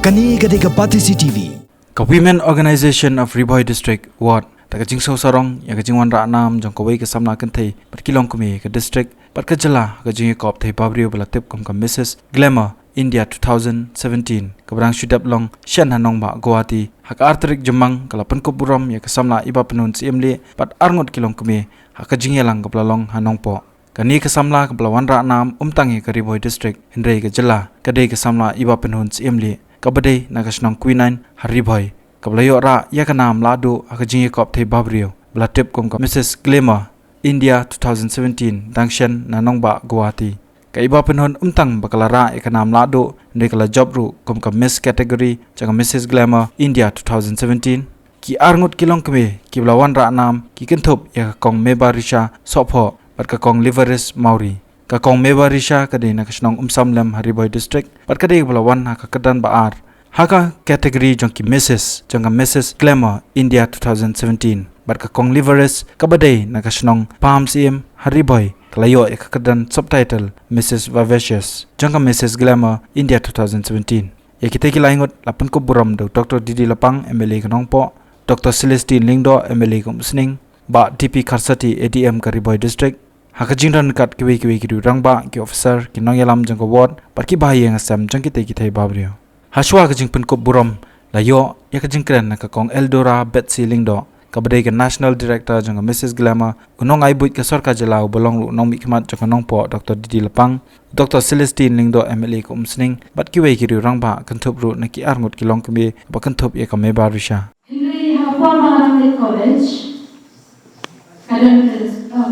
Kani kadeka Pati CTV. Ka Women Organization of Riboy District Ward taka jingso sarong ya ka jingwan ra nam jong kawai ka samla kan thei pat ki Longkmie ka district pat ka jala ka jingi kop thei babrio bala tip kom ka Mrs Glamour India 2017 ka brang shudap long shan hanong ba Guwahati hak artrik jemang kala Pynkup Burom ya ka samla Ibapynhun Syiemlieh pat arngot ki Longkmie hak ka jingi lang ka long hanong po kani ka samla ka wan ra nam tangi ka Riboy district hindrei ka jala ka dei ka samla Ibapynhun Syiemlieh kabadai nagasnong Queen Hariboy kablayo ra ya kanam ladu akajingi kop thei babrio blatip kom ka Mrs Glamour India 2017 dangshan nanong ba Guwahati ka Ibapynhun tang bakalara ya kanam ladu ndekala job ru kom ka Miss category changa Mrs Glamour India 2017 ki arngut ki Longkmie ki blawan ra nam ki kinthop ya kong mebarisha sopho pat ka kong liveris mauri ka kong mebarisha ka de nakasnong Samla Hariboy district pat ka de balawan ha ka kadan baar haka category jong ki Mrs Glamour India 2017 pat ka kong liveris ka badai nakasnong Syiemlieh Hariboy kalayo ka kadan subtitle Mrs Vivacious jong ka Mrs Glamour India 2017 ya kita ki laingot la Pynkup Burom do Dr Didi Lapang MLA kanong po Dr Celestine Lingdo MLA kom sning ba DP Karsati ADM ka Riboy district haka jingran kat kiwi ki rangba ki officer ki nong yalam jang ko ward par ki bahaya ngasam jang ki thai babrio haswa ka jing Pynkup Burom la yo ya ka jing kren ka kong Eldora bet ceiling do ka badai ka national director jang Mrs Glamour unong ai buit ka sarka jalau bolong lu nong mi khmat jang nong po Dr Didi Lapang Dr Celestine Lingdo MLA ko umsning bat kiwi ki rangba kanthop ru na ki arngut ki Longkmie ba kanthop ya ka mebarisha Henry Hapon College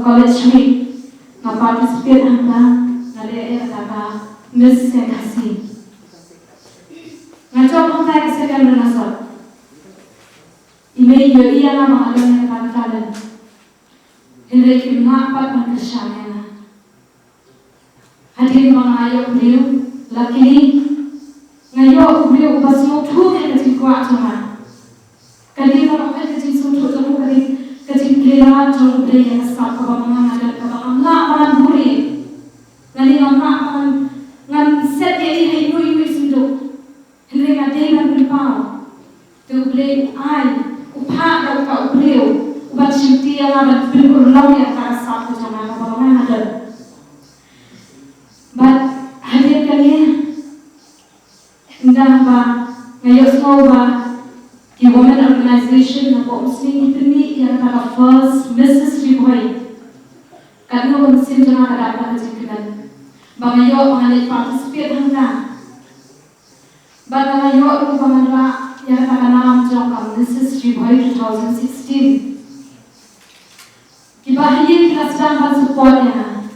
college week na participate angka nale kata Miss Sekasi ngaco angka ke second nasab email yo iya na mahalon na katalan Henry kimna pat magkasya hadin mga ayaw uliw lakini ngayon uliw basyo tuhe kasi kwa atama kadi mo ka kasi suto mo kadi kailangan jong uliw na sa mga ngan buri ngali ngan set ye hai nui sindo hindre nga dei ngan prepao tu ble ai upha da ka ubreu ubat shimti ya ngan bil law ya ka sa ko jana ka ba ngan ada but hadir kali nda ba ngayo small ba ki women organization na ko muslim ini yang ka first Mrs Riboy karena mesin jangan ada apa kejikiran. Bangayo mengenai participate hangga. Bangayo mengenai yang kata nama jongkang Mrs Riboy 2016. Kibahaya kita sedang bersupportnya.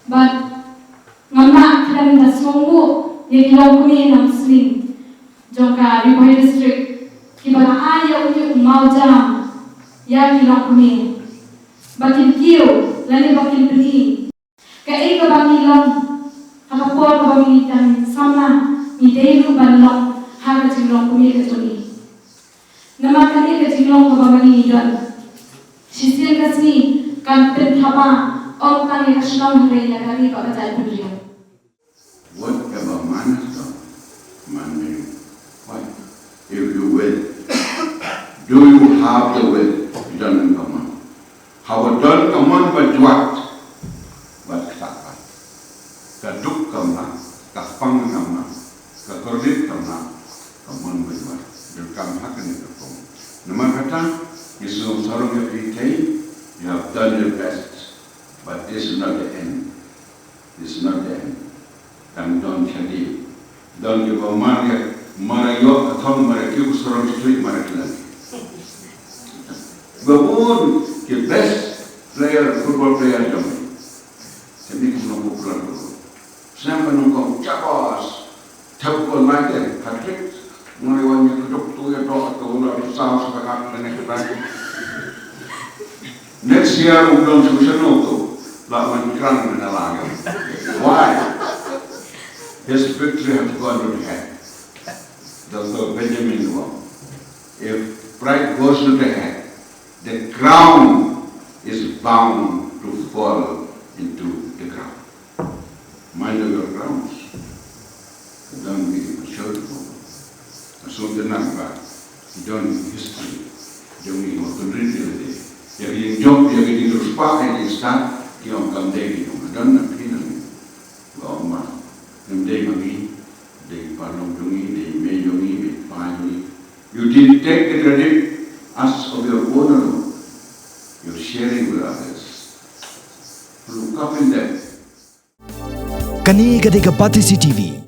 But ngamak kita minta sungguh yang Longkmie nam sling jongkang Riboy district. Kibahaya ayo mau jam yang Longkmie. Bakin kiyo, lani bakin beli. Kai ka bangi long, hakapor ka bangi tan samla, ni deilu banlong, haka jinglong kumie ka tuni. Namakan ka jinglong ka bangi don. Sisir kasni kan penthapa, om kan ya kasnong hare ya kali ka kajai buriyo. What about manas to? Manu. Why? If you will, do you have the will? You don't know. Hawadon kaman bajuat buat katakan kaduk kamna kapang kamna kakorlit kamna kaman bajuat berkam hakan itu kom nama kata Yesus sarung everything you have done your best but this is not the end and don't chadi don't give a marayo atham marakiu sarung street marakilan babun the best football player Germany. Jadi kita nak bukan dulu. Siapa nak kau cabas, cabut lagi, hat-trick, melawannya kedok tu ya dok atau ular besar sebagai nenek lagi. Next year udah susah tu, lawan kerang mana lagi. Why? His victory has gone to the head. Dr. Benjamin Wong. If pride goes to the head, the ground is bound to fall into the ground. Mind your grounds. don't need to show it. So the number, you don't need history, you don't need more continuity. If you job, you're getting to spark and you start, you don't come there, you don't know, you know. Well, man, they money, they parlong to me, they may you me, they buy me. You didn't take the credit as of your own, you're sharing with others. Look up in them. Kani Kadeka Batisi TV.